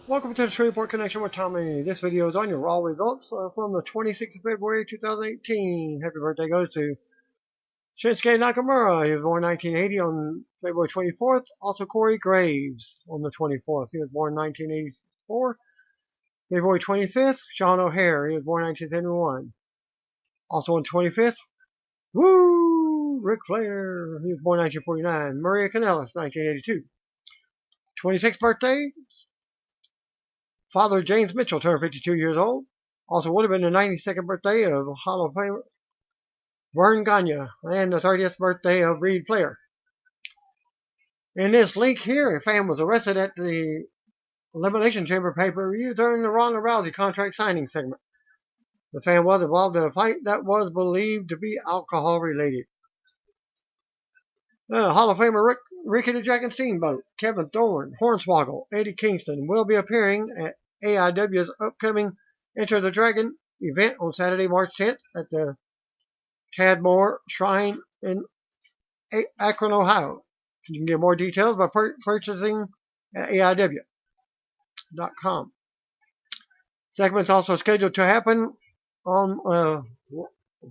Welcome to the Shreveport Connection with Tommy. This video is on your Raw results from the 26th of February 2018. Happy birthday goes to Shinsuke Nakamura. He was born 1980 on February 24th. Also Corey Graves on the 24th. He was born 1984. February 25th, Sean O'Hare. He was born 1971. Also on 25th, Ric Flair. He was born 1949. Maria Kanellis, 1982. 26th birthday, Father James Mitchell turned 52 years old. Also would have been the 92nd birthday of Hall of Famer Vern Gagne and the 30th birthday of Reed Flair. In this link here, a fan was arrested at the Elimination Chamber pay-per-view during the Ronda Rousey contract signing segment. The fan was involved in a fight that was believed to be alcohol related. Hall of Famer Ricky the Dragon Steamboat, Kevin Thorne, Hornswoggle, Eddie Kingston will be appearing at AIW's upcoming Enter the Dragon event on Saturday, March 10th at the Tadmor Shrine in Akron, Ohio. You can get more details by purchasing at AIW.com. Segments also scheduled to happen on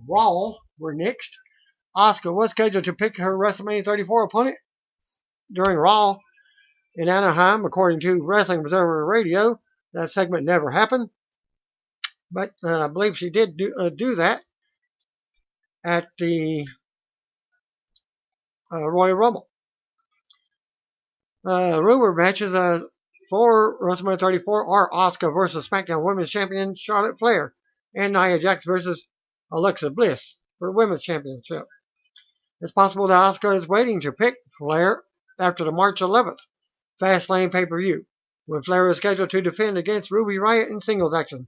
Raw were next. Asuka was scheduled to pick her WrestleMania 34 opponent during Raw in Anaheim, according to Wrestling Observer Radio. That segment never happened, but I believe she did do that at the Royal Rumble. Rumored matches for WrestleMania 34 are Asuka versus SmackDown Women's Champion Charlotte Flair and Nia Jax versus Alexa Bliss for the Women's Championship. It's possible that Asuka is waiting to pick Flair after the March 11th Fastlane pay-per-view, when Flair is scheduled to defend against Ruby Riott in singles action.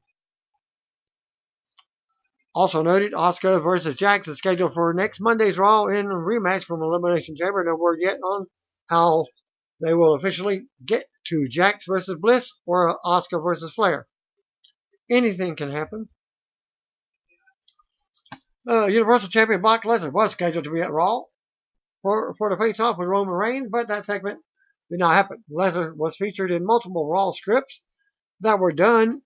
Also noted, Asuka versus Jax is scheduled for next Monday's Raw in a rematch from Elimination Chamber. No word yet on how they will officially get to Jax versus Bliss or Asuka versus Flair. Anything can happen. Universal Champion Brock Lesnar was scheduled to be at Raw for the face-off with Roman Reigns, but that segment did not happen. Lesnar was featured in multiple Raw scripts that were done,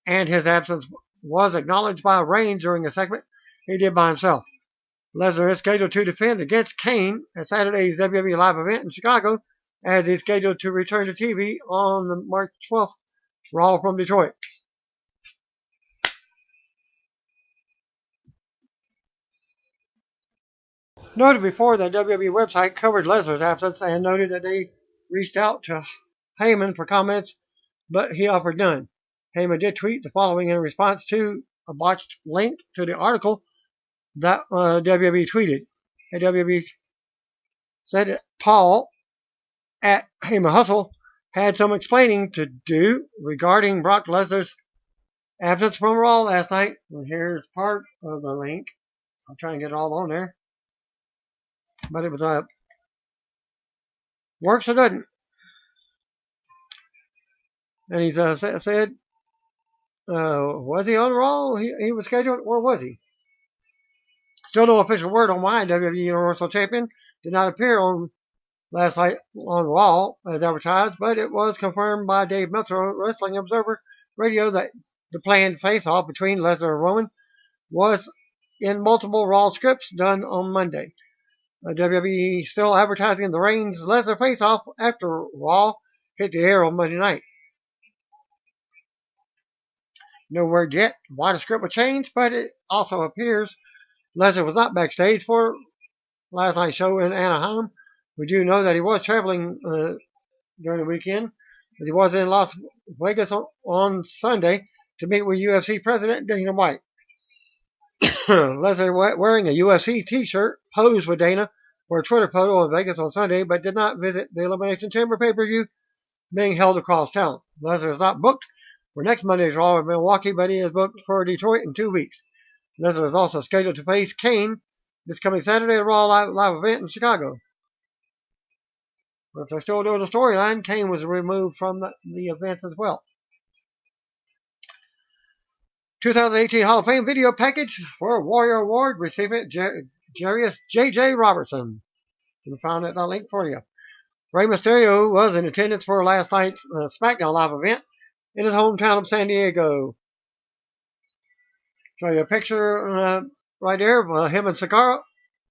and his absence was acknowledged by Reigns during a segment he did by himself. Lesnar is scheduled to defend against Kane at Saturday's WWE Live event in Chicago, as he's scheduled to return to TV on March 12th, Raw from Detroit. Noted before that WWE website covered Lesnar's absence and noted that they reached out to Heyman for comments, but he offered none. Heyman did tweet the following in response to a botched link to the article that WWE tweeted. WWE said that Paul at Heyman Hustle had some explaining to do regarding Brock Lesnar's absence from Raw last night. And here's part of the link. I'll try and get it all on there. But it was works or doesn't. And he said, was he on Raw? He was scheduled, or was he? Still no official word on why WWE Universal Champion did not appear on last night on Raw as advertised, but it was confirmed by Dave Meltzer on Wrestling Observer Radio that the planned face-off between Lesnar and Roman was in multiple Raw scripts done on Monday. WWE still advertising the Reigns-Lesnar face-off after Raw hit the air on Monday night. No word yet why the script would change, but it also appears Lesnar was not backstage for last night's show in Anaheim. We do know that he was traveling during the weekend, but he was in Las Vegas on Sunday to meet with UFC President Dana White. Lesnar wearing a UFC t-shirt posed with Dana for a Twitter photo in Vegas on Sunday, but did not visit the Elimination Chamber pay-per-view being held across town. Lesnar is not booked for next Monday's Raw in Milwaukee, but he is booked for Detroit in 2 weeks. Lesnar is also scheduled to face Kane this coming Saturday at Raw live event in Chicago. But if they're still doing the storyline, Kane was removed from the event as well. 2018 Hall of Fame video package for Warrior Award recipient Jarius J.J. Robertson. You can find that link for you. Rey Mysterio was in attendance for last night's SmackDown Live event in his hometown of San Diego. Show you a picture right there of him and Sakara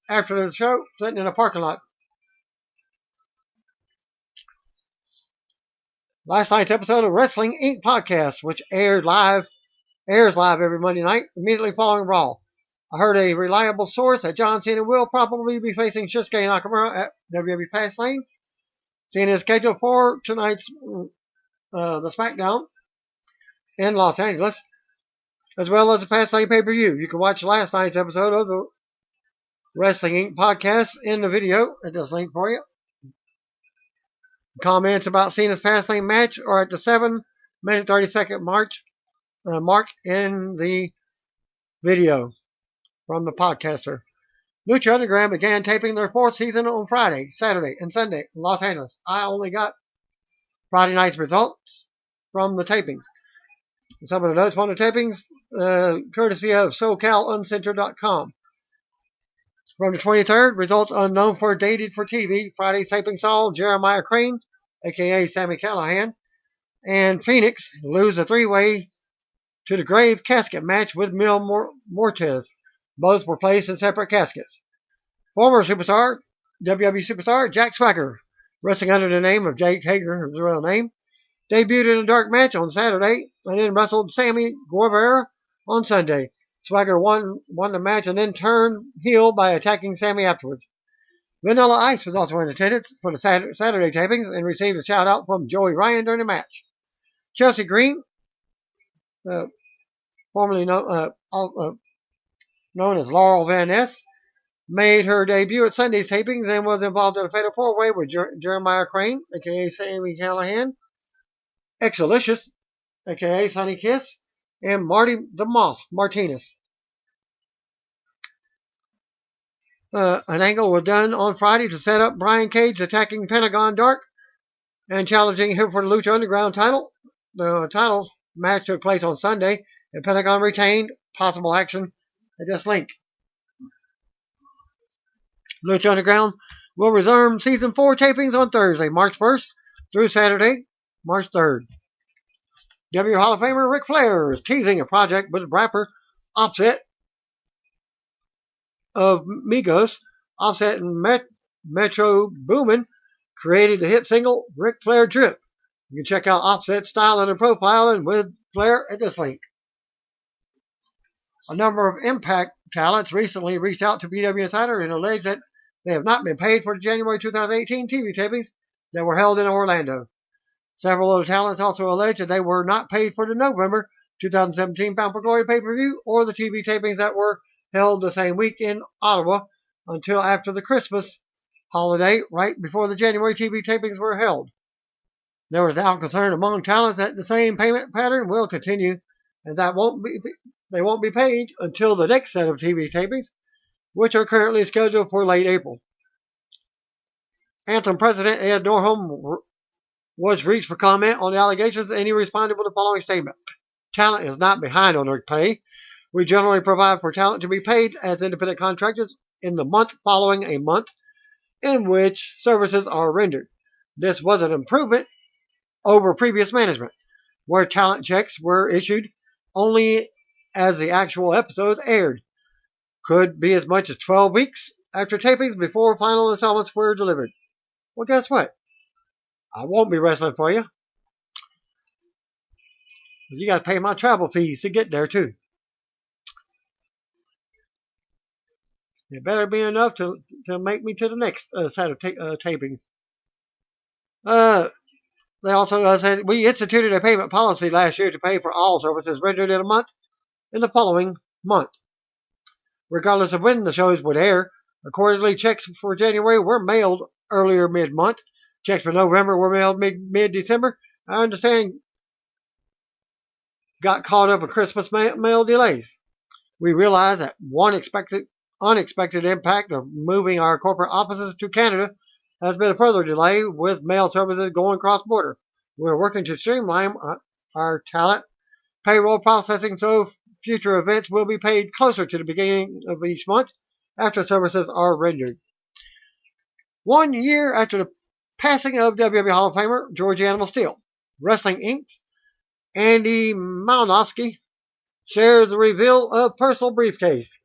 after the show, sitting in a parking lot. Last night's episode of Wrestling Inc. podcast, which airs live every Monday night, immediately following Raw. I heard a reliable source that John Cena will probably be facing Shinsuke Nakamura at WWE Fastlane. Cena is scheduled for tonight's the SmackDown in Los Angeles, as well as the Fastlane pay-per-view. You can watch last night's episode of the Wrestling Inc. podcast in the video at this link for you. Comments about Cena's Fastlane match are at the 7-minute 30-second mark in the video from the podcaster. Lucha Underground began taping their 4th season on Friday, Saturday, and Sunday in Los Angeles. I only got Friday night's results from the tapings. Some of the notes from the tapings, courtesy of SoCalUncentred.com. From the 23rd, results unknown for dated for TV. Friday's taping saw Jeremiah Crane, a.k.a. Sami Callihan, and Phoenix lose a 3-way to the grave casket match with Mil Muertes. Both were placed in separate caskets. Former superstar, WWE superstar Jack Swagger, wrestling under the name of Jake Hager, his real name, debuted in a dark match on Saturday and then wrestled Sammy Guevara on Sunday. Swagger won the match and then turned heel by attacking Sammy afterwards. Vanilla Ice was also in attendance for the Saturday tapings and received a shout out from Joey Ryan during the match. Chelsea Green, formerly known as Laurel Van Ness, made her debut at Sunday's tapings and was involved in a fatal 4-way with Jeremiah Crane, a.k.a. Sami Callihan, Exalicious, a.k.a. Sonny Kiss, and Marty the Moth Martinez. An angle was done on Friday to set up Brian Cage attacking Pentagon Dark and challenging him for the Lucha Underground title. The title match took place on Sunday, and Pentagon retained. Possible action at this link. Lucha Underground will resume Season 4 tapings on Thursday, March 1st through Saturday, March 3rd. WWE Hall of Famer Ric Flair is teasing a project with rapper Offset of Migos. Offset and Metro Boomin created the hit single Ric Flair Drip. You can check out Offset's style and profile and with Flair at this link. A number of Impact talents recently reached out to PW Insider and alleged that they have not been paid for the January 2018 TV tapings that were held in Orlando. Several of the talents also alleged that they were not paid for the November 2017 Bound for Glory pay-per-view or the TV tapings that were held the same week in Ottawa until after the Christmas holiday, right before the January TV tapings were held. There is now concern among talents that the same payment pattern will continue and that they won't be paid until the next set of TV tapings, which are currently scheduled for late April. Anthem President Ed Norholm was reached for comment on the allegations, and he responded with the following statement. Talent is not behind on their pay. We generally provide for talent to be paid as independent contractors in the month following a month in which services are rendered. This was an improvement over previous management, where talent checks were issued only as the actual episodes aired. Could be as much as 12 weeks after tapings before final installments were delivered. Well, guess what? I won't be wrestling for you. You got to pay my travel fees to get there, too. It better be enough to make me to the next set of tapings. They also said, we instituted a payment policy last year to pay for all services rendered in a month in the following month. Regardless of when the shows would air, accordingly, checks for January were mailed earlier mid-month. Checks for November were mailed mid-December. I understand got caught up in Christmas mail delays. We realize that one unexpected impact of moving our corporate offices to Canada has been a further delay with mail services going cross-border. We're working to streamline our talent payroll processing so future events will be paid closer to the beginning of each month after services are rendered. 1 year after the Passing of WWE Hall of Famer George Animal Steel. Wrestling Inc.'s Andy Malinowski shares the reveal of personal briefcase.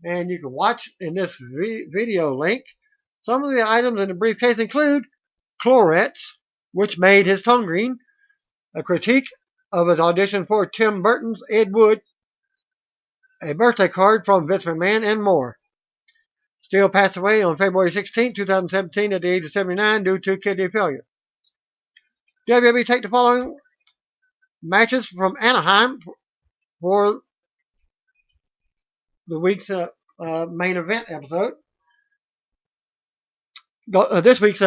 And you can watch in this video link. Some of the items in the briefcase include Clorets, which made his tongue green, a critique of his audition for Tim Burton's Ed Wood, a birthday card from Vince McMahon, and more. Steele passed away on February 16, 2017 at the age of 79 due to kidney failure. WWE take the following matches from Anaheim for the week's main event episode. This week's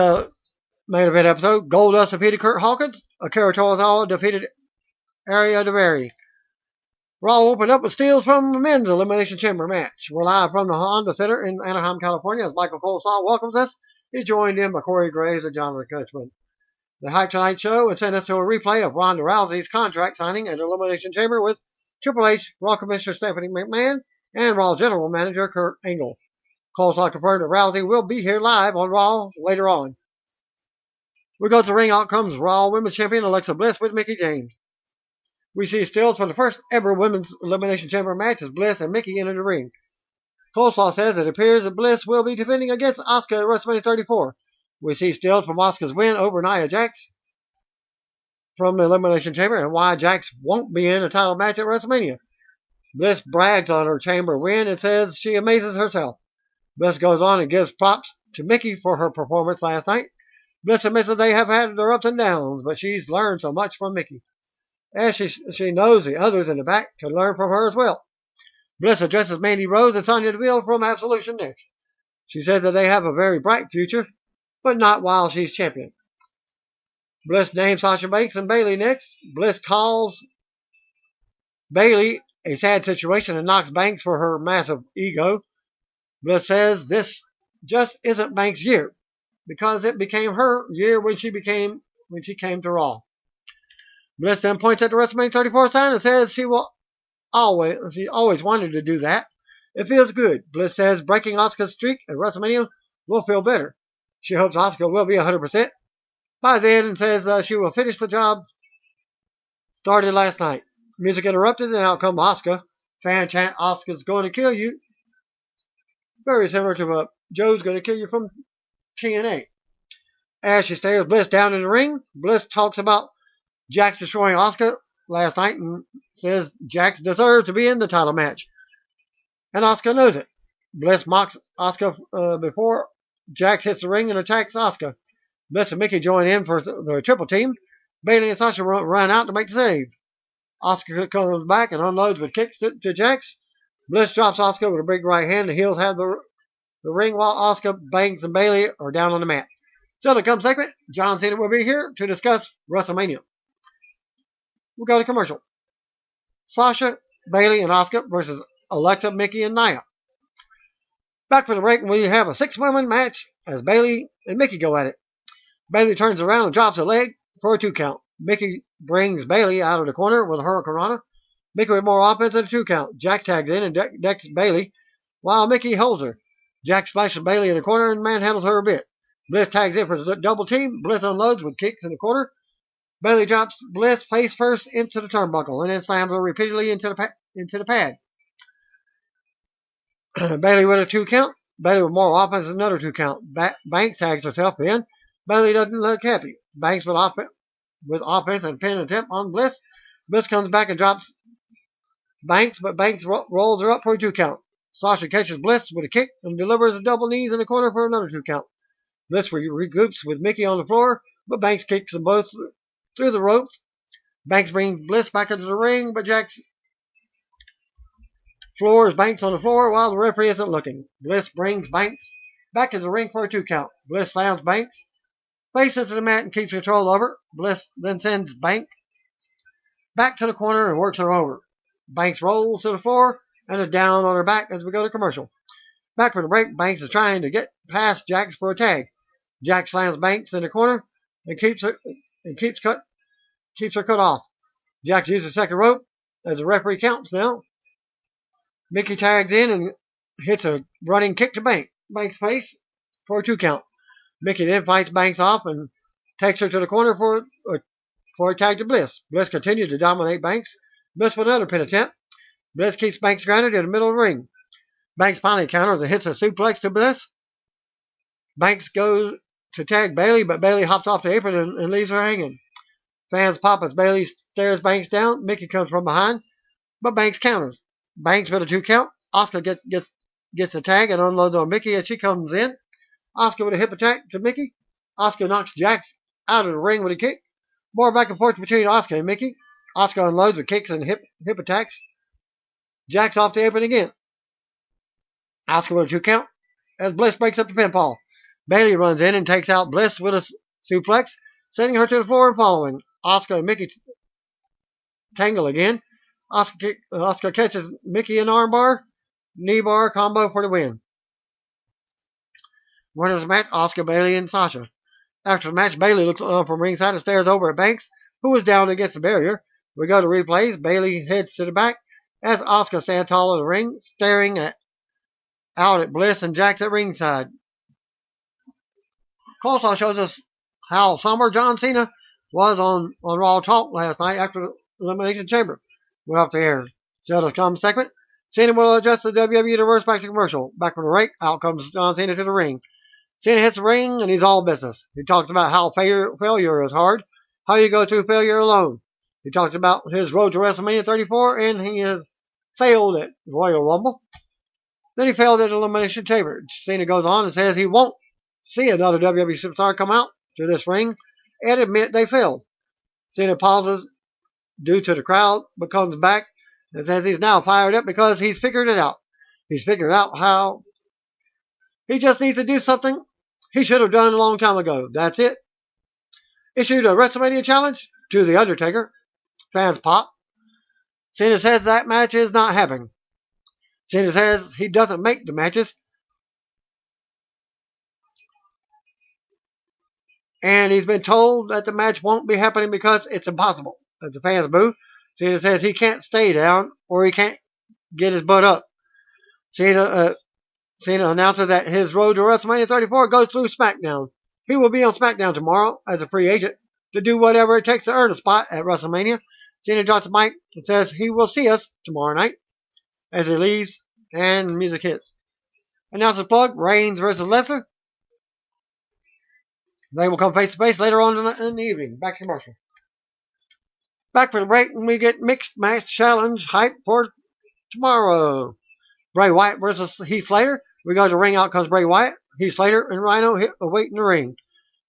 main event episode, Goldust defeated Kurt Hawkins. Akira Tozawa defeated Ariya Daivari. Raw opened up with steals from the men's Elimination Chamber match. We're live from the Honda Center in Anaheim, California, as Michael Coleslaw welcomes us. He's joined in by Corey Graves and Jonathan Coachman. The Hype Tonight Show would send us to a replay of Ronda Rousey's contract signing at Elimination Chamber with Triple H, Raw Commissioner Stephanie McMahon, and Raw General Manager Kurt Angle. Coleslaw confirmed that Rousey will be here live on Raw later on. We go to the ring. Out comes Raw Women's Champion Alexa Bliss with Mickie James. We see stills from the first ever Women's Elimination Chamber match as Bliss and Mickie enter the ring. Coleslaw says it appears that Bliss will be defending against Asuka at WrestleMania 34. We see stills from Asuka's win over Nia Jax from the Elimination Chamber and why Jax won't be in a title match at WrestleMania. Bliss brags on her chamber win and says she amazes herself. Bliss goes on and gives props to Mickie for her performance last night. Bliss admits that they have had their ups and downs, but she's learned so much from Mickie. As she knows the others in the back can learn from her as well. Bliss addresses Mandy Rose and Sonya Deville from Absolution next. She says that they have a very bright future, but not while she's champion. Bliss names Sasha Banks and Bayley next. Bliss calls Bayley a sad situation and knocks Banks for her massive ego. Bliss says this just isn't Banks' year, because it became her year when she came to Raw. Bliss then points at the WrestleMania 34 sign and says she always wanted to do that. It feels good. Bliss says breaking Asuka's streak at WrestleMania will feel better. She hopes Asuka will be 100% by then and says she will finish the job started last night. Music interrupted and out comes Asuka. Fan chant Asuka's going to kill you. Very similar to Joe's going to kill you from TNA. As she stares Bliss down in the ring, Bliss talks about Jax destroying Asuka last night and says Jax deserves to be in the title match. And Asuka knows it. Bliss mocks Asuka before Jax hits the ring and attacks Asuka. Bliss and Mickie join in for the triple team. Bayley and Sasha run out to make the save. Asuka comes back and unloads with kicks to Jax. Bliss drops Asuka with a big right hand. The heels have the ring while Asuka, Banks, and Bayley are down on the mat. So to come segment, John Cena will be here to discuss WrestleMania. We'll go to commercial. Sasha, Bayley, and Asuka versus Alexa, Mickie, and Nia. Back for the break, we have a 6-woman match as Bayley and Mickie go at it. Bayley turns around and drops a leg for a 2 count. Mickie brings Bayley out of the corner with a hurricanrana. Mickie with more offense than a 2 count. Jax tags in and decks Bayley while Mickie holds her. Jax splashes Bayley in the corner and manhandles her a bit. Bliss tags in for the double team. Bliss unloads with kicks in the corner. Bayley drops Bliss face first into the turnbuckle and then slams her repeatedly into the pad. Bayley with a 2 count. Bayley with more offense than another 2 count. Banks tags herself in. Bayley doesn't look happy. Banks with offense and pin attempt on Bliss. Bliss comes back and drops Banks, but Banks rolls her up for a 2 count. Sasha catches Bliss with a kick and delivers a double knees in the corner for another 2 count. Bliss regroups with Mickie on the floor, but Banks kicks them both through the ropes. Banks brings Bliss back into the ring, but Jax floors Banks on the floor while the referee isn't looking. Bliss brings Banks back into the ring for a 2 count. Bliss slams Banks face into the mat and keeps control of her. Bliss then sends Banks back to the corner and works her over. Banks rolls to the floor and is down on her back as we go to commercial. Back for the break, Banks is trying to get past Jax for a tag. Jax slams Banks in the corner and keeps her cut off. Jax uses the second rope as the referee counts now. Mickie tags in and hits a running kick to Banks' face for a 2 count. Mickey then fights Banks off and takes her to the corner for a tag to Bliss. Bliss continues to dominate Banks. Bliss for another pin attempt. Bliss keeps Banks grounded in the middle of the ring. Banks finally counters and hits a suplex to Bliss. Banks goes to tag Bayley, but Bayley hops off the apron and leaves her hanging. Fans pop as Bayley stares Banks down. Mickey comes from behind, but Banks counters. Banks with a 2 count. Asuka gets the tag and unloads on Mickey as she comes in. Asuka with a hip attack to Mickey. Asuka knocks Jax out of the ring with a kick. More back and forth between Asuka and Mickey. Asuka unloads with kicks and hip attacks. Jax off the apron again. Asuka with a 2 count as Bliss breaks up the pinfall. Bayley runs in and takes out Bliss with a suplex, sending her to the floor and following. Asuka and Mickey tangle again. Asuka catches Mickey in armbar. Knee bar combo for the win. Winners of the match, Asuka, Bayley, and Sasha. After the match, Bayley looks from ringside and stares over at Banks, who is down against the barrier. We go to replays. Bayley heads to the back as Asuka stands tall in the ring, staring out at Bliss and Jax at ringside. Coulter shows us how somber John Cena was on Raw Talk last night after the Elimination Chamber. We're off the air. So to come segment. Cena will adjust the WWE Universe back to commercial. Back from the break, out comes John Cena to the ring. Cena hits the ring and he's all business. He talks about how failure is hard, how you go through failure alone. He talks about his road to WrestleMania 34 and he has failed at Royal Rumble. Then he failed at Elimination Chamber. Cena goes on and says he won't see another WWE superstar come out to this ring and admit they failed. Cena pauses due to the crowd, but comes back and says he's now fired up because he's figured it out. He's figured out how he just needs to do something he should have done a long time ago. That's it. Issued a WrestleMania challenge to The Undertaker. Fans pop. Cena says that match is not happening. Cena says he doesn't make the matches. And he's been told that the match won't be happening because it's impossible. As the fans boo, Cena says he can't stay down or he can't get his butt up. Cena announces that his road to WrestleMania 34 goes through SmackDown. He will be on SmackDown tomorrow as a free agent to do whatever it takes to earn a spot at WrestleMania. Cena drops the mic and says he will see us tomorrow night as he leaves and music hits. Announcer plug, Reigns versus Lesnar. They will come face to face later on in the evening. Back to commercial. Back for the break and we get mixed match challenge hype for tomorrow. Bray Wyatt versus Heath Slater. We go to ring, out comes Bray Wyatt. Heath Slater and Rhino wait in the ring.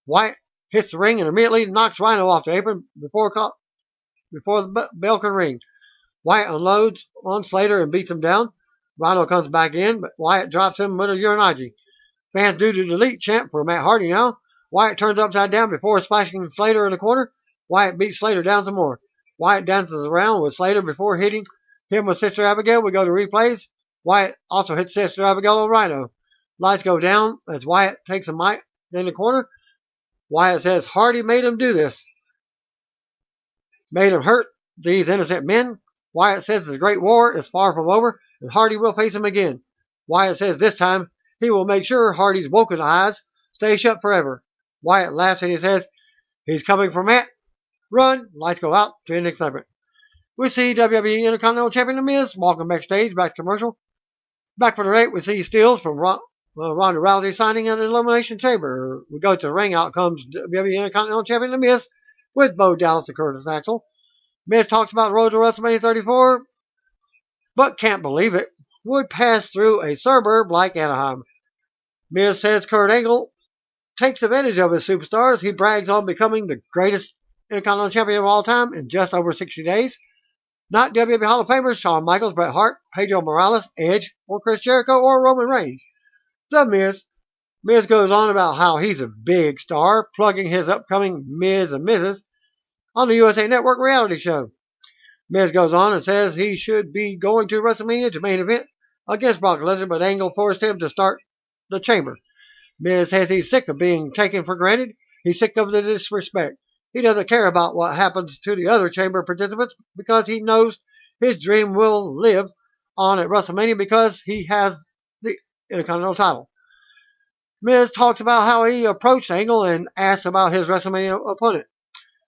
Wyatt hits the ring and immediately knocks Rhino off the apron before the bell can ring. Wyatt unloads on Slater and beats him down. Rhino comes back in, but Wyatt drops him with a Uranagi. Fans do the delete chant for Matt Hardy now. Wyatt turns upside down before splashing Slater in the corner. Wyatt beats Slater down some more. Wyatt dances around with Slater before hitting him with Sister Abigail. We go to replays. Wyatt also hits Sister Abigail on Rhino. Lights go down as Wyatt takes a mic in the corner. Wyatt says Hardy made him do this. Made him hurt these innocent men. Wyatt says the Great War is far from over and Hardy will face him again. Wyatt says this time he will make sure Hardy's woken eyes stay shut forever. Wyatt laughs and he says he's coming for Matt. Run. Lights go out to the next segment. We see WWE Intercontinental Champion The Miz walking backstage. Back to commercial. Back for the break, we see stills from Ronda Rousey signing at an Elimination Chamber. We go to the ring. Out comes WWE Intercontinental Champion The Miz with Bo Dallas and Curtis Axel. Miz talks about the road to WrestleMania 34, but can't believe it would pass through a suburb like Anaheim. Miz says Kurt Angle takes advantage of his superstars. He brags on becoming the greatest Intercontinental Champion of all time in just over 60 days. Not WWE Hall of Famers Shawn Michaels, Bret Hart, Pedro Morales, Edge, or Chris Jericho, or Roman Reigns. The Miz. Miz goes on about how he's a big star, plugging his upcoming Miz and Mrs. on the USA Network reality show. Miz goes on and says he should be going to WrestleMania to main event against Brock Lesnar, but Angle forced him to start the chamber. Miz says he's sick of being taken for granted. He's sick of the disrespect. He doesn't care about what happens to the other chamber participants because he knows his dream will live on at WrestleMania because he has the Intercontinental title. Miz talks about how he approached Angle and asks about his WrestleMania opponent.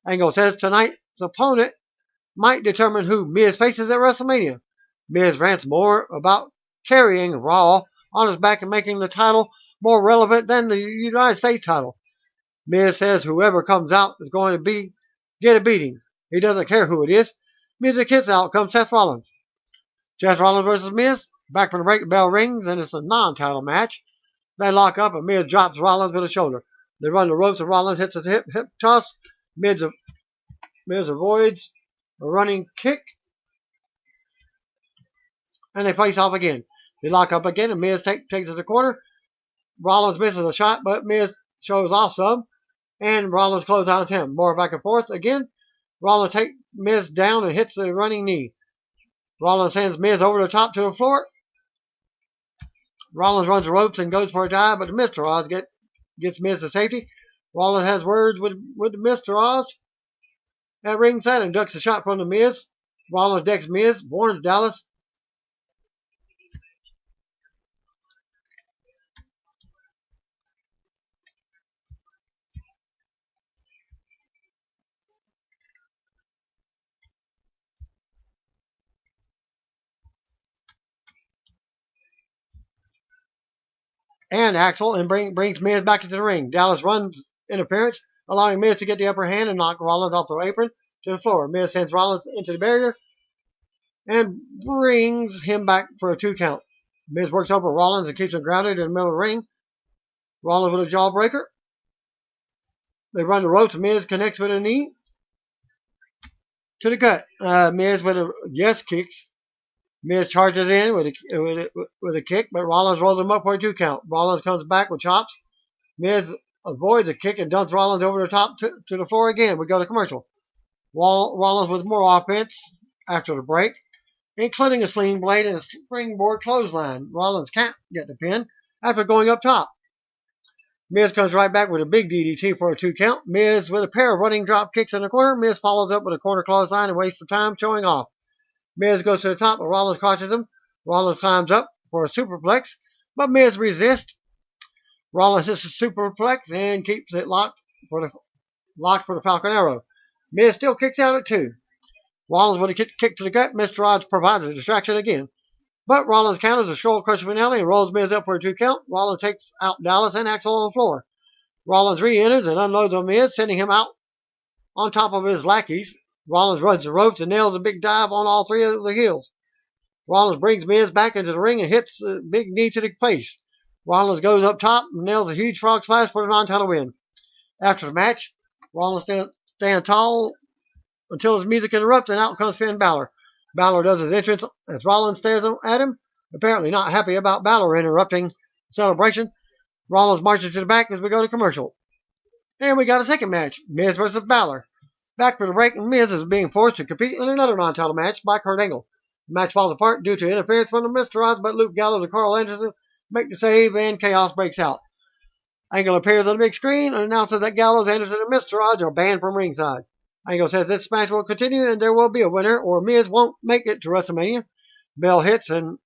Angle says tonight's opponent might determine who Miz faces at WrestleMania. Miz rants more about carrying Raw on his back and making the title more relevant than the United States title. Miz says whoever comes out is going to get a beating. He doesn't care who it is. Music hits out comes Seth Rollins. Seth Rollins versus Miz. Back from the break, the bell rings, and it's a non-title match. They lock up, and Miz drops Rollins with a shoulder. They run the ropes, and Rollins hits a hip toss. Miz avoids a running kick, and they face off again. They lock up again, and Miz takes it to the corner. Rollins misses a shot, but Miz shows off some, and Rollins clotheslines him. More back and forth again. Rollins takes Miz down and hits the running knee. Rollins sends Miz over the top to the floor. Rollins runs the ropes and goes for a dive, but the Mr. Oz gets Miz to safety. Rollins has words with the Mr. Oz at ringside and ducks a shot from the Miz. Rollins decks Miz, warns Dallas. And Axel and brings Miz back into the ring. Dallas runs interference, allowing Miz to get the upper hand and knock Rollins off the apron to the floor. Miz sends Rollins into the barrier and brings him back for a 2 count. Miz works over Rollins and keeps him grounded in the middle of the ring. Rollins with a jawbreaker. They run the ropes. Miz connects with a knee to the gut. Miz with a yes kicks. Miz charges in with a kick, but Rollins rolls him up for a 2 count. Rollins comes back with chops. Miz avoids a kick and dumps Rollins over the top to the floor again. We go to commercial. Rollins with more offense after the break, including a sling blade and a springboard clothesline. Rollins can't get the pin after going up top. Miz comes right back with a big DDT for a 2 count. Miz with a pair of running drop kicks in the corner. Miz follows up with a corner clothesline and wastes some time showing off. Miz goes to the top, but Rollins crosses him. Rollins climbs up for a superplex, but Miz resists. Rollins hits a superplex and keeps it locked for the Falcon Arrow. Miz still kicks out at 2. Rollins with a kick to the gut. Mr. Odds provides a distraction again. But Rollins counters a skull crusher finale and rolls Miz up for a 2 count. Rollins takes out Dallas and Axel on the floor. Rollins re-enters and unloads on Miz, sending him out on top of his lackeys. Rollins runs the ropes and nails a big dive on all 3 of the heels. Rollins brings Miz back into the ring and hits a big knee to the face. Rollins goes up top and nails a huge frog splash for the non-title win. After the match, Rollins stands tall until his music interrupts and out comes Finn Balor. Balor does his entrance as Rollins stares at him, apparently not happy about Balor interrupting the celebration. Rollins marches to the back as we go to commercial. And we got a second match, Miz versus Balor. Back for the break, and Miz is being forced to compete in another non-title match by Kurt Angle. The match falls apart due to interference from the Mr. Oz, but Luke Gallows and Carl Anderson make the save, and chaos breaks out. Angle appears on the big screen and announces that Gallows, Anderson, and Mr. Oz are banned from ringside. Angle says this match will continue and there will be a winner, or Miz won't make it to WrestleMania. Bell hits and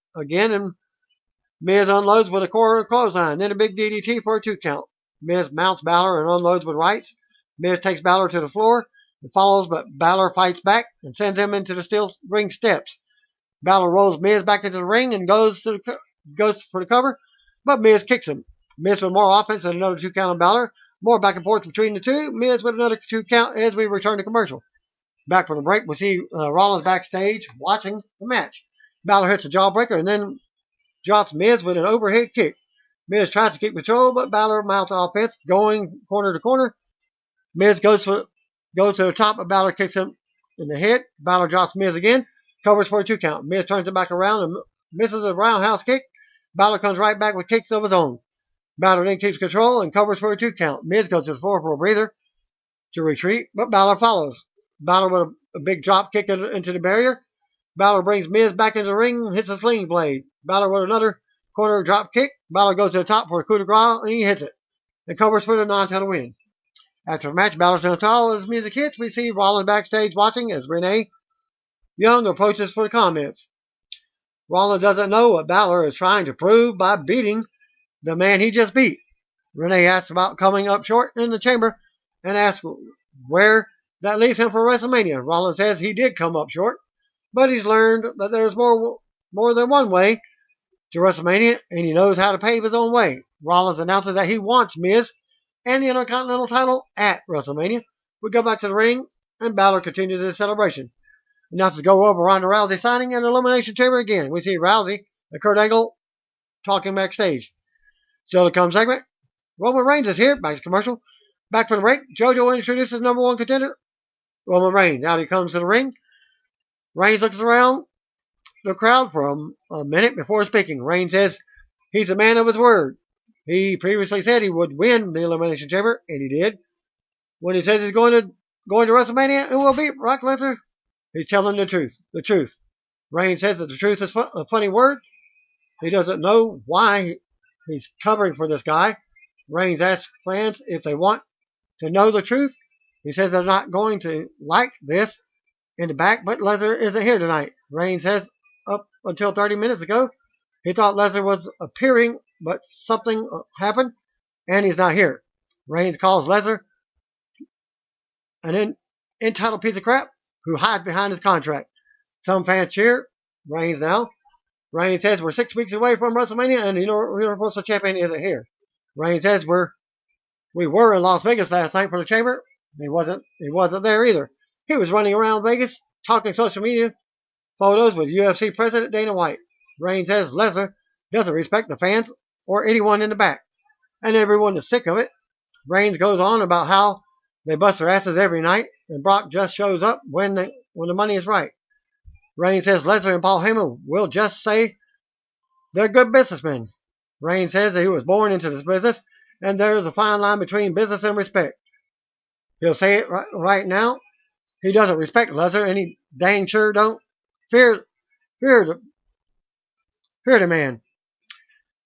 Miz unloads with a corner clothesline, then a big DDT for a 2 count. Miz mounts Balor and unloads with rights. Miz takes Balor to the floor and follows, but Balor fights back and sends him into the steel ring steps. Balor rolls Miz back into the ring and goes for the cover, but Miz kicks him. Miz with more offense and another 2 count on Balor. More back and forth between the two. Miz with another 2 count as we return to commercial. Back from the break, we see Rollins backstage watching the match. Balor hits a jawbreaker and then drops Miz with an overhead kick. Miz tries to keep control, but Balor mounts offense, going corner to corner. Miz goes to the top, but Balor kicks him in the head. Balor drops Miz again, covers for a 2 count. Miz turns it back around and misses a roundhouse kick. Balor comes right back with kicks of his own. Balor then keeps control and covers for a 2 count. Miz goes to the floor for a breather to retreat, but Balor follows. Balor with a big drop kick into the barrier. Balor brings Miz back into the ring and hits a sling blade. Balor with another corner drop kick. Balor goes to the top for a coup de grace and he hits it. And covers for the non-title win. After the match, Balor stands tall as music hits. We see Rollins backstage watching as Renee Young approaches for the comments. Rollins doesn't know what Balor is trying to prove by beating the man he just beat. Renee asks about coming up short in the chamber and asks where that leaves him for WrestleMania. Rollins says he did come up short, but he's learned that there's more than one way to WrestleMania, and he knows how to pave his own way. Rollins announces that he wants Miz and the Intercontinental title at WrestleMania. We go back to the ring, and Balor continues his celebration. Announcers go over Ronda Rousey signing an Elimination Chamber again. We see Rousey and Kurt Angle talking backstage. Still to come segment. Roman Reigns is here. Back to commercial. Back from the break. JoJo introduces number one contender, Roman Reigns. Out he comes to the ring. Reigns looks around the crowd for a minute before speaking. Reigns says he's a man of his word. He previously said he would win the Elimination Chamber, and he did. When he says he's going to WrestleMania and will beat Brock Lesnar, he's telling the truth. The truth. Reigns says that the truth is a funny word. He doesn't know why he's covering for this guy. Reigns asks fans if they want to know the truth. He says they're not going to like this in the back, but Lesnar isn't here tonight. Reigns says up until 30 minutes ago, he thought Lesnar was appearing, but something happened, and he's not here. Reigns calls Lesnar an entitled piece of crap who hides behind his contract. Some fans cheer Reigns now. Reigns says we're 6 weeks away from WrestleMania, and the Universal Champion isn't here. Reigns says we were in Las Vegas last night for the Chamber. He wasn't there either. He was running around Vegas talking social media photos with UFC President Dana White. Reigns says Lesnar doesn't respect the fans or anyone in the back, and everyone is sick of it. Reigns goes on about how they bust their asses every night, and Brock just shows up when the money is right. Reigns says Lesnar and Paul Heyman will just say they're good businessmen. Reigns says that he was born into this business, and there's a fine line between business and respect. He'll say it right now. He doesn't respect Lesnar, and he dang sure don't fear the man.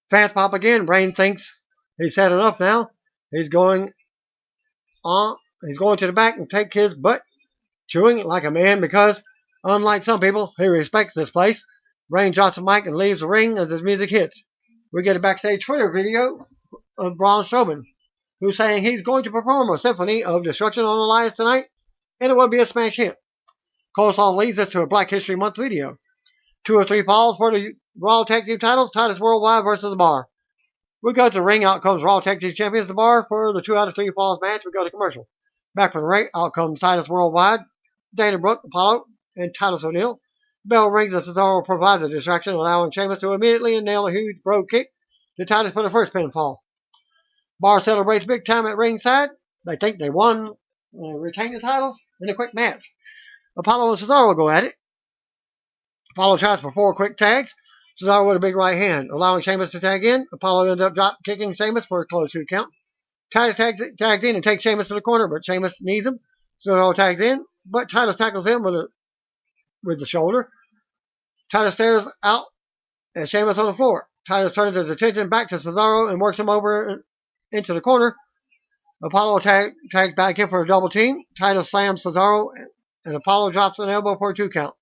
Fans pop again. Reigns thinks he's said enough now. He's going to the back and take his butt chewing like a man because, unlike some people, he respects this place. Reigns drops the mic and leaves the ring as his music hits. We get a backstage Twitter video of Braun Strowman, who's saying he's going to perform a symphony of destruction on Elias tonight, and it will be a smash hit. Coleslaw leads us to a Black History Month video. 2 or 3 falls for the Raw Tag Team titles, Titus Worldwide versus The Bar. We go to the ring, out comes Raw Tag Team Champions The Bar for the 2 out of 3 falls match. We go to commercial. Back from the ring, out comes Titus Worldwide, Dana Brooke, Apollo, and Titus O'Neil. Bell rings as Cesaro provides a distraction, allowing Sheamus to immediately nail a huge brogue kick to Titus for the first pinfall. Bar celebrates big time at ringside. They think they won, retain the titles in a quick match. Apollo and Cesaro go at it. Apollo tries for 4 quick tags. Cesaro with a big right hand, allowing Sheamus to tag in. Apollo ends up drop kicking Sheamus for a close 2 count. Titus tags in and takes Sheamus to the corner, but Sheamus knees him. Cesaro tags in, but Titus tackles him with the shoulder. Titus stares out at Sheamus on the floor. Titus turns his attention back to Cesaro and works him over into the corner. Apollo tags back in for a double team. Titus slams Cesaro, and Apollo drops an elbow for a 2 count.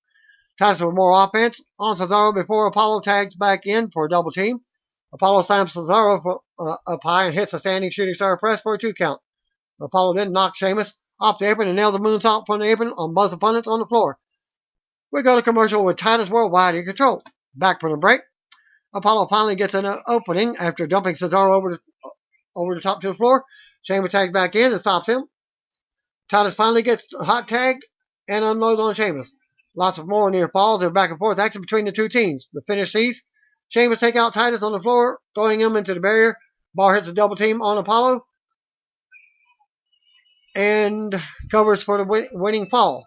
Titus with more offense on Cesaro before Apollo tags back in for a double team. Apollo slams Cesaro up high and hits a standing shooting star press for a 2 count. Apollo then knocks Sheamus off the apron and nails a moonsault from the apron on both opponents on the floor. We go to commercial with Titus Worldwide in control. Back from the break, Apollo finally gets an opening after dumping Cesaro over the top to the floor. Sheamus tags back in and stops him. Titus finally gets a hot tag and unloads on Sheamus. Lots of more near falls and back and forth action between the 2 teams. The finish sees Sheamus take out Titus on the floor, throwing him into the barrier. Bar hits a double team on Apollo and covers for the winning fall.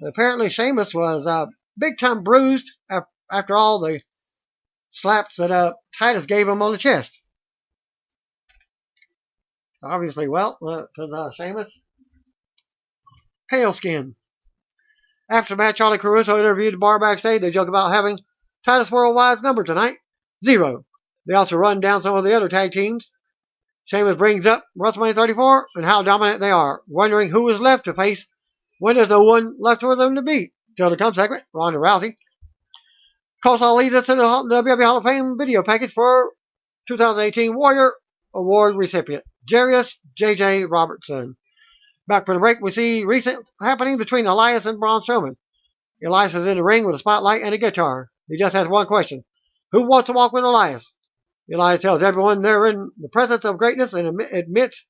Apparently, Sheamus was big time bruised after all the slaps that Titus gave him on the chest. Obviously, well, because Sheamus, pale skin. After the match, Charlie Caruso interviewed the Bar backstage. They joke about having Titus Worldwide's number tonight, 0. They also run down some of the other tag teams. Sheamus brings up WrestleMania 34 and how dominant they are, wondering who is left to face when there's no one left for them to beat. Till the come segment, Ronda Rousey. Coleslaw leads us to the WWE Hall of Fame video package for 2018 Warrior Award recipient, Jarius J.J. Robertson. Back from the break, we see recent happening between Elias and Braun Strowman. Elias is in the ring with a spotlight and a guitar. He just has one question. Who wants to walk with Elias? Elias tells everyone they're in the presence of greatness and admits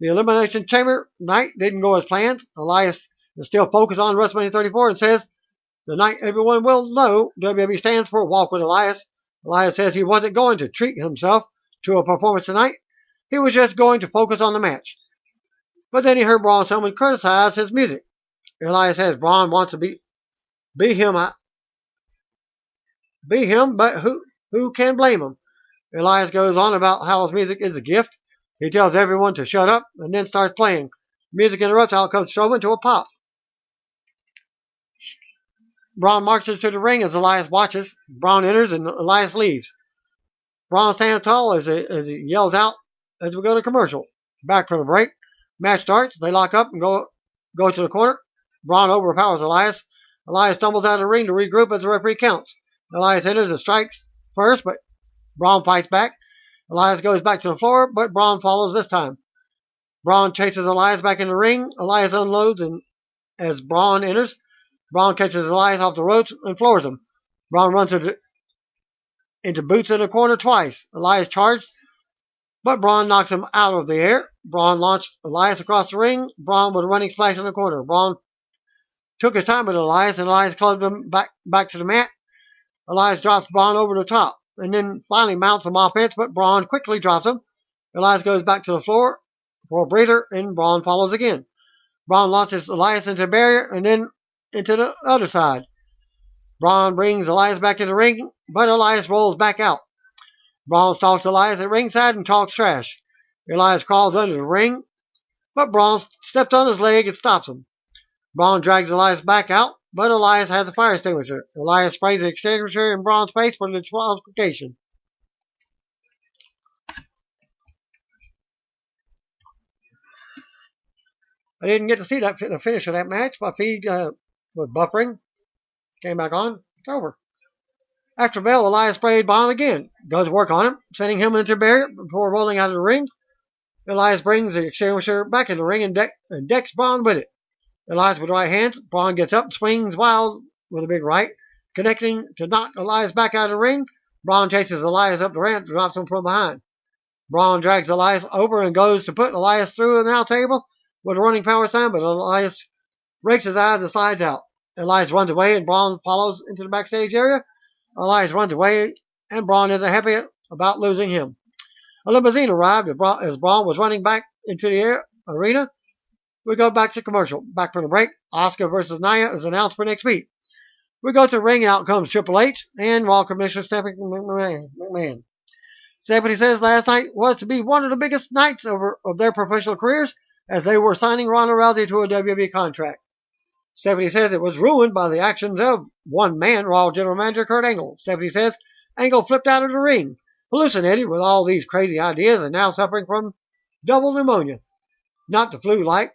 the Elimination Chamber night didn't go as planned. Elias is still focused on WrestleMania 34 and says the night everyone will know WWE stands for Walk with Elias. Elias says he wasn't going to treat himself to a performance tonight. He was just going to focus on the match. But then he heard Braun Strowman criticize his music. Elias says Braun wants to be him, but who can blame him? Elias goes on about how his music is a gift. He tells everyone to shut up and then starts playing. Music interrupts. Out comes Strowman to a pop. Braun marches to the ring as Elias watches. Braun enters and Elias leaves. Braun stands tall as he yells out as we go to commercial. Back from the break. Match starts. They lock up and go to the corner. Braun overpowers Elias. Elias stumbles out of the ring to regroup as the referee counts. Elias enters and strikes first, but Braun fights back. Elias goes back to the floor, but Braun follows this time. Braun chases Elias back in the ring. Elias unloads, and as Braun enters, Braun catches Elias off the ropes and floors him. Braun runs into boots in the corner twice. Elias charged, but Braun knocks him out of the air. Braun launched Elias across the ring. Braun with a running splash in the corner. Braun took his time with Elias, and Elias clubbed him back to the mat. Elias drops Braun over the top, and then finally mounts some offense, but Braun quickly drops him. Elias goes back to the floor for a breather, and Braun follows again. Braun launches Elias into the barrier, and then into the other side. Braun brings Elias back in the ring, but Elias rolls back out. Braun stalks Elias at ringside and talks trash. Elias crawls under the ring, but Braun steps on his leg and stops him. Braun drags Elias back out, but Elias has a fire extinguisher. Elias sprays the extinguisher in Braun's face for the disqualification. I didn't get to see the finish of that match. My feed was buffering. Came back on. It's over. After bell, Elias sprayed Braun again. Does work on him, sending him into the barrier before rolling out of the ring. Elias brings the extinguisher back in the ring and decks Braun with it. Elias with right hands. Braun gets up and swings wild with a big right, connecting to knock Elias back out of the ring. Braun chases Elias up the ramp and drops him from behind. Braun drags Elias over and goes to put Elias through an out table with a running power slam, but Elias rakes his eyes and slides out. Elias runs away and Braun follows into the backstage area. Elias runs away and Braun isn't happy about losing him. A limousine arrived as Braun was running back into the arena. We go back to commercial. Back from the break, Asuka versus Nia is announced for next week. We go to ring. Out comes Triple H and Raw Commissioner Stephanie McMahon. Stephanie says last night was to be one of the biggest nights of their professional careers as they were signing Ronda Rousey to a WWE contract. Stephanie says it was ruined by the actions of one man, Raw General Manager Kurt Angle. Stephanie says Angle flipped out of the ring, hallucinated with all these crazy ideas and now suffering from double pneumonia. Not the flu like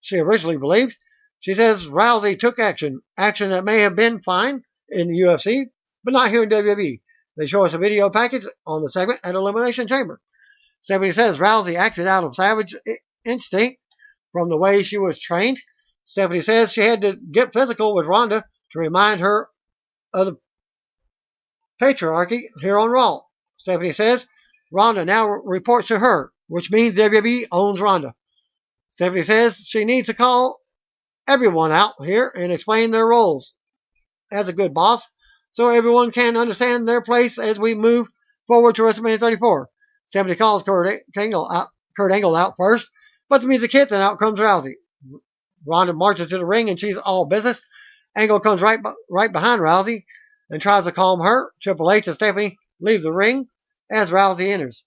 she originally believed. She says Rousey took action that may have been fine in the UFC, but not here in WWE. They show us a video package on the segment at Elimination Chamber. Stephanie says Rousey acted out of savage instinct from the way she was trained. Stephanie says she had to get physical with Ronda to remind her of the patriarchy here on Raw. Stephanie says Ronda now reports to her, which means WWE owns Ronda. Stephanie says she needs to call everyone out here and explain their roles as a good boss so everyone can understand their place as we move forward to WrestleMania 34. Stephanie calls Kurt Angle out first, but the music hits and out comes Rousey. Ronda marches to the ring and she's all business. Angle comes right behind Rousey and tries to calm her. Triple H and Stephanie leave the ring as Rousey enters.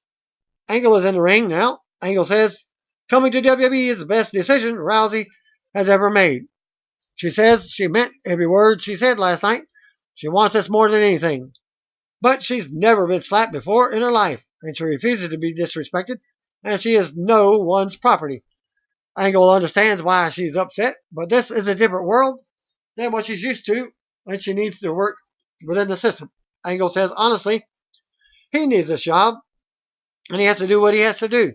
Angle is in the ring now. Angle says coming to WWE is the best decision Rousey has ever made. She says she meant every word she said last night. She wants this more than anything. But she's never been slapped before in her life, and she refuses to be disrespected, and she is no one's property. Angle understands why she's upset, but this is a different world than what she's used to, and she needs to work within the system. Angle says, honestly, he needs this job. and he has to do what he has to do.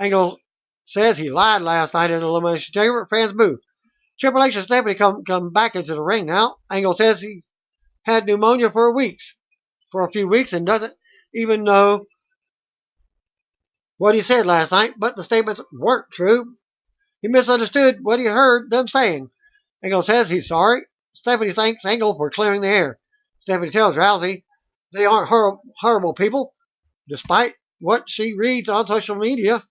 Angle says he lied last night in the Elimination Chamber. Fans boo. Triple H and Stephanie come back into the ring now. Angle says he's had pneumonia for a few weeks, and doesn't even know what he said last night, but the statements weren't true. He misunderstood what he heard them saying. Angle says he's sorry. Stephanie thanks Angle for clearing the air. Stephanie tells Rousey they aren't horrible people, despite what she reads on social media.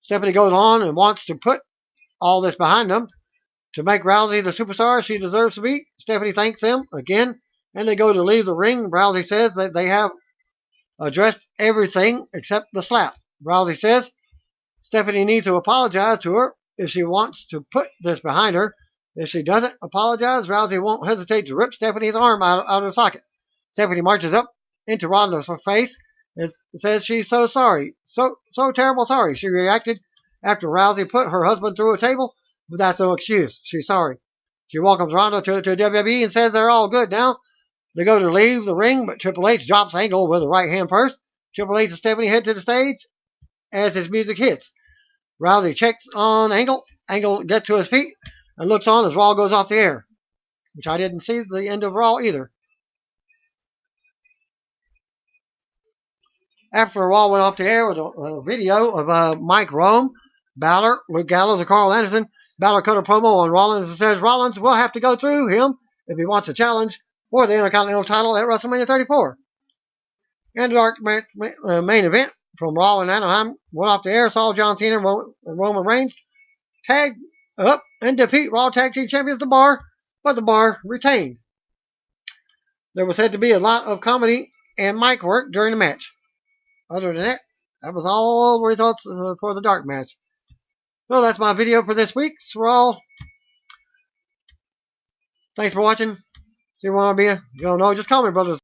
Stephanie goes on and wants to put all this behind them to make Rousey the superstar she deserves to be. Stephanie thanks them again, and they go to leave the ring. Rousey says that they have addressed everything except the slap. Rousey says Stephanie needs to apologize to her if she wants to put this behind her. If she doesn't apologize, Rousey won't hesitate to rip Stephanie's arm out of the socket. Stephanie marches up into Ronda's face and says she's so sorry. So terrible sorry. She reacted after Rousey put her husband through a table, but that's no excuse. She's sorry. She welcomes Ronda to WWE and says they're all good now. They go to leave the ring, but Triple H drops Angle with the right hand first. Triple H and Stephanie head to the stage as his music hits. Rousey checks on Angle. Angle gets to his feet and looks on as Raw goes off the air, which I didn't see the end of Raw either. After Raw went off the air with a video of Mike Rome, Balor, Luke Gallows, and Carl Anderson, Balor cut a promo on Rollins and says Rollins will have to go through him if he wants a challenge for the Intercontinental title at WrestleMania 34. And the dark main event from Raw in Anaheim went off the air. Saw John Cena and Roman Reigns tag up and defeat Raw Tag Team Champions The Bar, but The Bar retained. There was said to be a lot of comedy and mic work during the match. Other than that, that was all the results for the dark match. So that's my video for this week's Raw. Thanks for watching. See what I want to be. If you don't know, just call me, brothers.